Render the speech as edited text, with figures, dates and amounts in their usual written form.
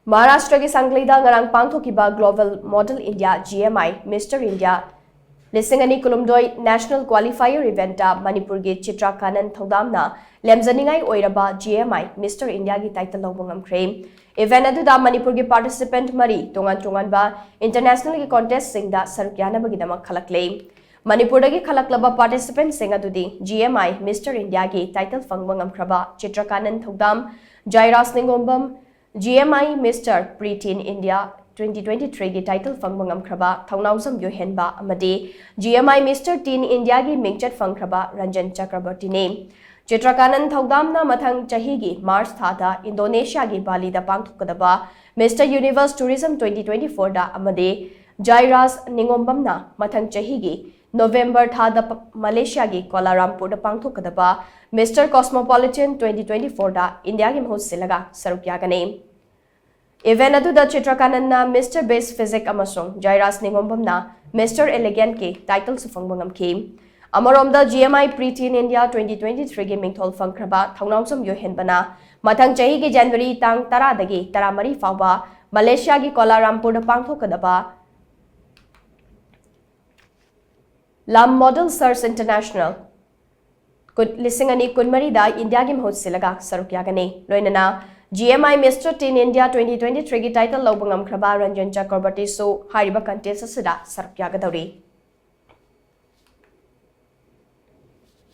Maharashtra ki Sangli da ngarang pangthokiba Global Model India GMI Mr India Lisingani Kulumdoi National Qualifier Event da Manipur ki CHITRAKANAN THOUDAM na lemzaningai oiraba GMI Mr India ki title lobungam cream event adu da Manipur ki participant mari tongan ba international ki contest sing da sarukyana bagidama khalakle Manipur da ki khalaklaba participant sing adu di GMI Mr India ki title fangbangam kraba CHITRAKANAN THOUDAM JAIRAJ SINGH GMI Mr India 2023 की title फंगबंगम खरबा थौनाउजम योहेनबा अमदे GMI Mr Teen India की मिंगचट फंगखरबा रंजन चक्रवर्ती ने चित्रकानन थौदामना मथंग चही की मार्च थादा इंडोनेशिया की बाली दा पांगथोकदबा मिस्टर यूनिवर्स टूरिज्म 2024 दा अमदे जायराज निंगोम्बमना मथंग चही की नवंबर थादा मलेशिया की कोलारामपुर दा पांगथोकदबा मिस्टर कॉस्मोपोलिटन 2024 दा इंडिया की महूत सिलगा सरुक्यागने इवेंट अदुदा चित्रकानन्ना मिस्टर बेस्ट फिजिक अमसोंग जायराज निंगोम्बमना मिस्टर एलिगेंट के टाइटल सुफंगबंगम के अमरोमदा GMI Teen India 2023 के मिंगथोल फंगखरबा थौनाउसम योहेनबना मथंग चही की जनवरी तांग 10 दगी 13 फावबा मलेशिया की कोलारामपुर दा पांगथोकदबा लाम मॉडल सर्च इंटरनेशनल लिसिंगनी कुनमरी दा इंडिया की महूत सिलगा सरुक्यागने लोइनना GMI Mr Teen India 2023 की टाइटल लौबंगम खरबा रंजन चक्रवर्ती सो हारिबा कंटेस्ट असदा सरुक्यागदौरी